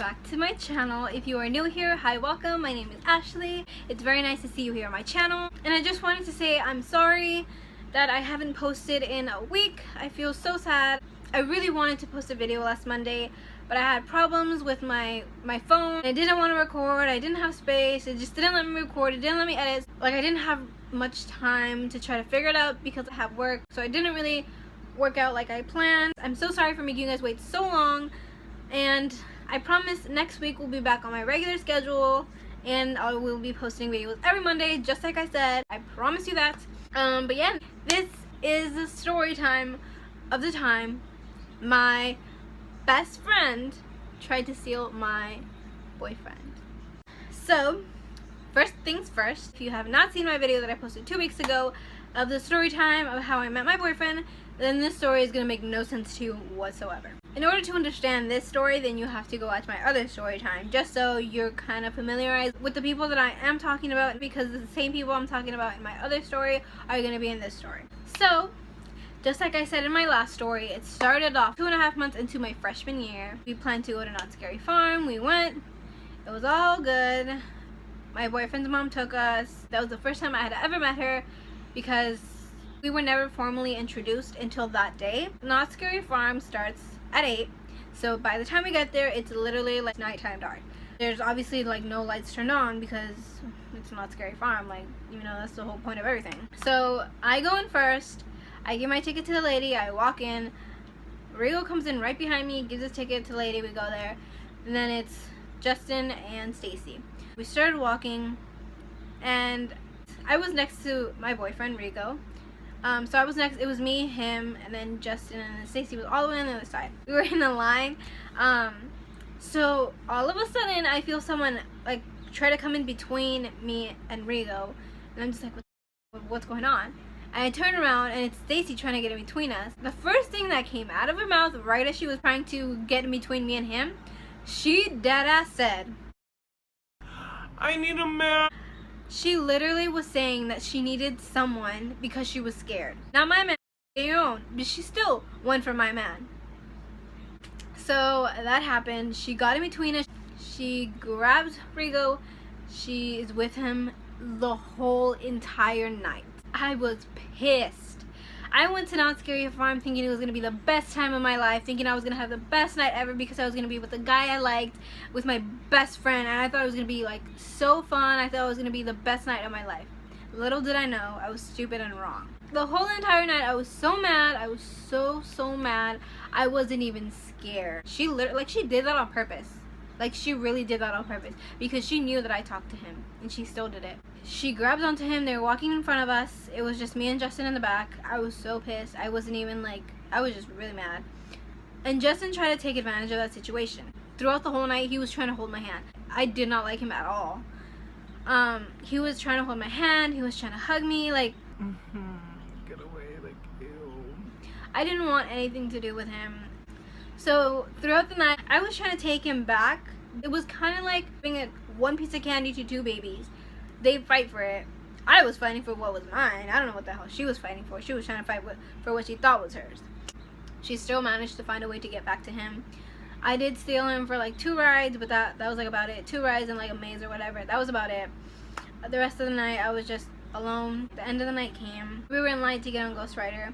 back to my channel. If you are new here, hi, welcome. My name is Ashley. It's very nice to see you here on my channel. And I just wanted to say I'm sorry that I haven't posted in a week. I feel so sad. I really wanted to post a video last Monday, but I had problems with my phone. I didn't want to record. I didn't have space. It just didn't let me record. It didn't let me edit. Like, I didn't have much time to try to figure it out because I have work. So I didn't really work out like I planned. I'm so sorry for making you guys wait so long. And I promise next week we'll be back on my regular schedule and I will be posting videos every Monday, just like I said. I promise you that. But yeah, this is the story time of the time my best friend tried to steal my boyfriend. So, first things first, if you have not seen my video that I posted 2 weeks ago of the story time of how I met my boyfriend, then this story is going to make no sense to you whatsoever. In order to understand this story, then you have to go watch my other story time, just so you're kind of familiarized with the people that I am talking about, because the same people I'm talking about in my other story are going to be in this story. So, just like I said in my last story, it started off 2.5 months into my freshman year. We planned to go to Not Scary Farm. We went. It was all good. My boyfriend's mom took us. That was the first time I had ever met her because we were never formally introduced until that day. Not Scary Farm starts at 8, so by the time we get there, it's literally like nighttime dark. There's obviously like no lights turned on because it's Not Scary Farm, like, you know, that's the whole point of everything. So I go in first, I give my ticket to the lady, I walk in, Rigo comes in right behind me, gives his ticket to the lady, we go there, and then it's Justin and Stacy. We started walking, and I was next to my boyfriend, Rigo. So I was next, it was me, him, and then Justin, and then Stacy was all the way on the other side. We were in a line. So all of a sudden, I feel someone like try to come in between me and Rigo, and I'm just like, what's going on? And I turn around, and it's Stacy trying to get in between us. The first thing that came out of her mouth, right as she was trying to get in between me and him, she deadass said, "I need a man." She literally was saying that she needed someone because she was scared. Not my man, your own, but she still went for my man. So that happened. She got in between us. She grabbed Rigo. She is with him the whole entire night. I was pissed. I went to Not Scary Farm thinking it was going to be the best time of my life, thinking I was going to have the best night ever because I was going to be with the guy I liked, with my best friend, and I thought it was going to be like so fun. I thought it was going to be the best night of my life. Little did I know, I was stupid and wrong. The whole entire night I was so mad. I was so mad. I wasn't even scared. She literally, like, she did that on purpose. Like, she really did that on purpose because she knew that I talked to him, and she still did it. She grabbed onto him. They were walking in front of us. It was just me and Justin in the back. I was so pissed. I wasn't even like, I was just really mad. And Justin tried to take advantage of that situation. Throughout the whole night, he was trying to hold my hand. I did not like him at all. He was trying to hold my hand. He was trying to hug me. Like, get away, like, ew. I didn't want anything to do with him. So throughout the night, I was trying to take him back. It was kind of like giving one piece of candy to two babies. They fight for it. I was fighting for what was mine. I don't know what the hell she was fighting for. She was trying to fight for what she thought was hers. She still managed to find a way to get back to him. I did steal him for like 2 rides, but that was like about it. 2 rides and like a maze or whatever. That was about it. The rest of the night, I was just alone. The end of the night came. We were in line to get on Ghost Rider.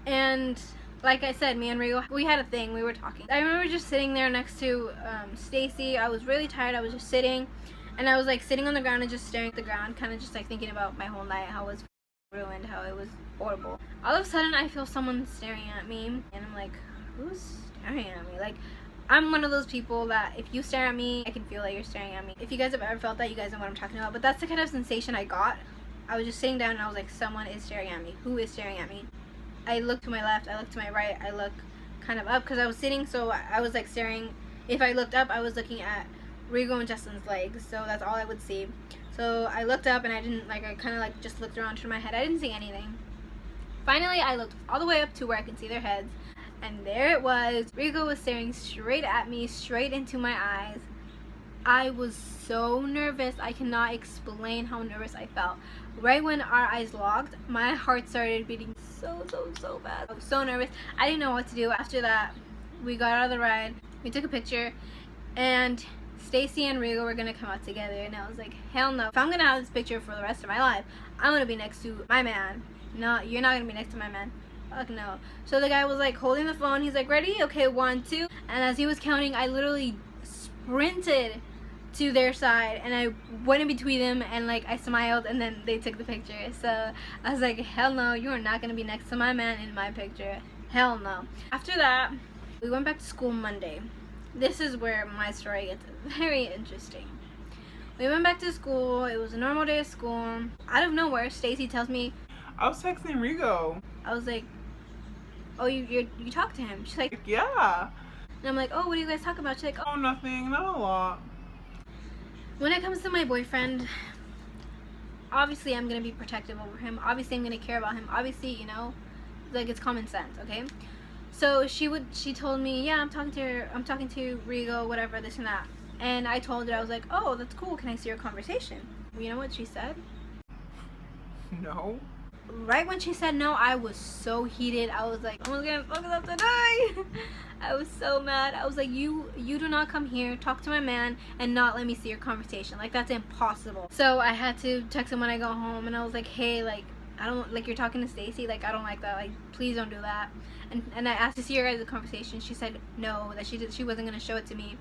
And like I said, me and Rigo, we had a thing. We were talking. I remember just sitting there next to Stacy. I was really tired. I was just sitting. And I was like sitting on the ground and just staring at the ground, kind of just like thinking about my whole night, how it was ruined, how it was horrible. All of a sudden, I feel someone staring at me. And I'm like, who's staring at me? Like, I'm one of those people that if you stare at me, I can feel that you're staring at me. If you guys have ever felt that, you guys know what I'm talking about. But that's the kind of sensation I got. I was just sitting down and I was like, someone is staring at me. Who is staring at me? I looked to my left, I looked to my right, I looked kind of up because I was sitting, so I was like staring. If I looked up, I was looking at Rigo and Justin's legs, so that's all I would see. So I looked up and I didn't, like, I kind of like just looked around to my head. I didn't see anything. Finally, I looked all the way up to where I could see their heads, and there it was. Rigo was staring straight at me, straight into my eyes. I was so nervous. I cannot explain how nervous I felt. Right when our eyes locked, my heart started beating so fast. I was so nervous. I didn't know what to do. After that, we got out of the ride. We took a picture. and Stacy and Rigo were gonna come out together, and I was like, hell no. If I'm gonna have this picture for the rest of my life, I'm gonna be next to my man. No, you're not gonna be next to my man. Fuck no. So the guy was like holding the phone. He's like, ready? Okay, 1, 2. And as he was counting, I literally sprinted to their side, and I went in between them, and like I smiled, and then they took the picture. So I was like, hell no, you are not gonna be next to my man in my picture. Hell no. After that, we went back to school Monday. This is where my story gets very interesting. We went back to school. It was a normal day of school. Out of nowhere, Stacy tells me, I was texting Rigo. I was like, oh, you talked to him? She's like, Yeah. and I'm like, oh, what do you guys talk about? She's like, oh. Oh, nothing. Not a lot. When it comes to my boyfriend, obviously I'm gonna be protective over him. Obviously I'm gonna care about him. Obviously, you know, like it's common sense, okay? So she told me, yeah, I'm talking to Rigo, whatever, this and that. And I told her, I was like, oh, that's cool. Can I see your conversation? You know what she said? No. Right when she said no, I was so heated. I was like, I'm gonna fuck it up today. I was so mad. I was like, you do not come here, talk to my man, and not let me see your conversation. Like, that's impossible. So I had to text him when I go home, and I was like, hey, like, I don't, like, you're talking to Stacy, like, I don't like that, like, please don't do that. And I asked to see your guys' conversation. She said no, that she wasn't gonna show it to me.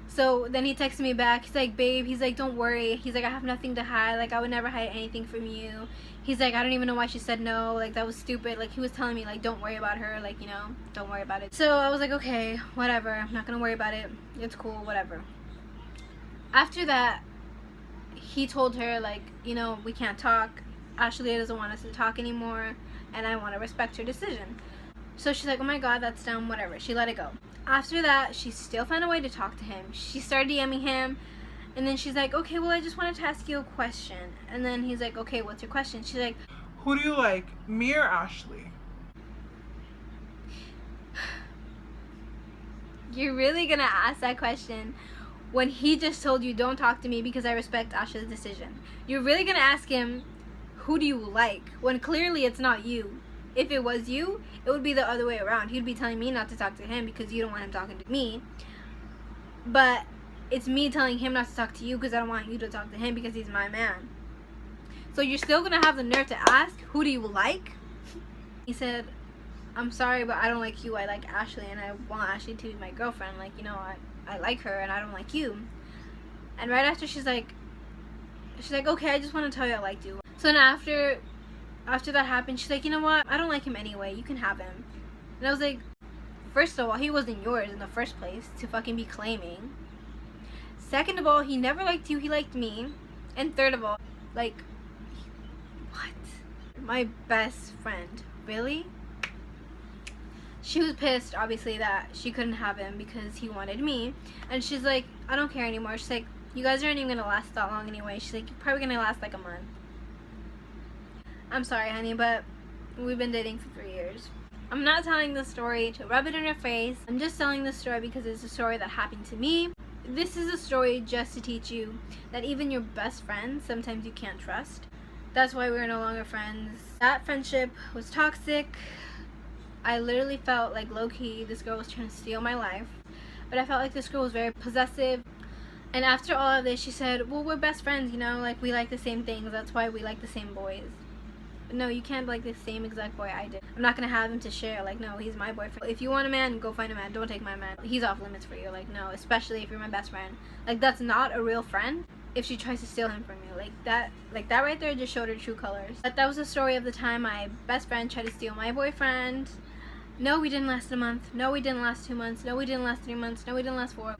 So then he texted me back. He's like, babe, he's like, don't worry. He's like, I have nothing to hide. Like, I would never hide anything from you. He's like, I don't even know why she said no. Like, that was stupid. Like, he was telling me, like, don't worry about her. Like, you know, don't worry about it. So I was like, okay, whatever. I'm not gonna worry about it. It's cool, whatever. After that, he told her, like, you know, we can't talk. Ashley doesn't want us to talk anymore, and I want to respect her decision. So she's like, oh my god, that's dumb, whatever. She let it go. After that, she still found a way to talk to him. She started DMing him, and then she's like, okay, well, I just wanted to ask you a question. And then he's like, okay, what's your question? She's like, who do you like, me or Ashley? you're really gonna ask that question when he just told you, don't talk to me because I respect Ashley's decision? You're really gonna ask him, who do you like, when clearly it's not you? If it was you, it would be the other way around. He'd be telling me not to talk to him because you don't want him talking to me. But it's me telling him not to talk to you because I don't want you to talk to him because he's my man. So you're still going to have the nerve to ask, who do you like? He said, I'm sorry, but I don't like you. I like Ashley, and I want Ashley to be my girlfriend. Like, you know, I like her, and I don't like you. And right after, she's like, okay, I just want to tell you I liked you. So then after that happened, she's like, you know what? I don't like him anyway. You can have him. And I was like, first of all, he wasn't yours in the first place to fucking be claiming. Second of all, he never liked you. He liked me. And third of all, like, what? My best friend. Really? She was pissed, obviously, that she couldn't have him because he wanted me. And she's like, I don't care anymore. She's like, you guys aren't even going to last that long anyway. She's like, you're probably going to last like a month. I'm sorry, honey, but we've been dating for 3 years. I'm not telling this story to rub it in your face. I'm just telling this story because it's a story that happened to me. This is a story just to teach you that even your best friends, sometimes you can't trust. That's why we're no longer friends. That friendship was toxic. I literally felt like low-key this girl was trying to steal my life. But I felt like this girl was very possessive. And after all of this, she said, well, we're best friends, you know, like we like the same things. That's why we like the same boys. No, you can't like the same exact boy I did. I'm not gonna have him to share. Like, no, he's my boyfriend. If you want a man, go find a man. Don't take my man. He's off limits for you. Like, no, especially if you're my best friend. Like, that's not a real friend if she tries to steal him from you. Like that right there just showed her true colors. But that was the story of the time my best friend tried to steal my boyfriend. No, we didn't last a month. No, we didn't last 2 months. No, we didn't last 3 months. No, we didn't last 4.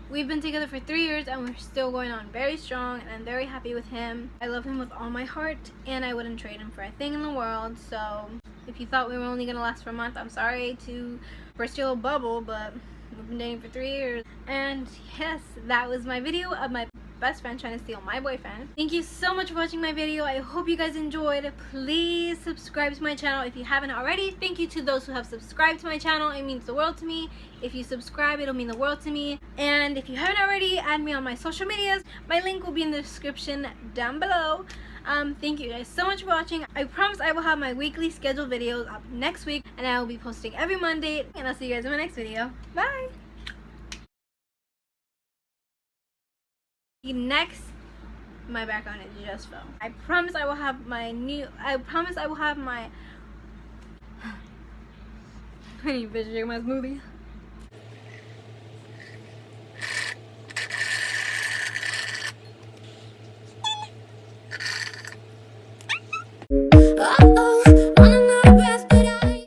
We've been together for 3 years and we're still going on very strong, and I'm very happy with him. I love him with all my heart, and I wouldn't trade him for a thing in the world. So if you thought we were only gonna last for a month, I'm sorry to burst your little bubble, but we've been dating for 3 years. And yes, that was my video of my best friend trying to steal my boyfriend. Thank you so much for watching my video. I hope you guys enjoyed. Please subscribe to my channel if you haven't already. Thank you to those who have subscribed to my channel. It means the world to me. If you subscribe, it'll mean the world to me. And if you haven't already, add me on my social medias. My link will be in the description down below. Thank you guys so much for watching. I promise I will have my weekly scheduled videos up next week, and I will be posting every Monday. And I'll see you guys in my next video. Bye! Next, my background is just fell. I promise I will have my I promise I will have my I need to drink my smoothie.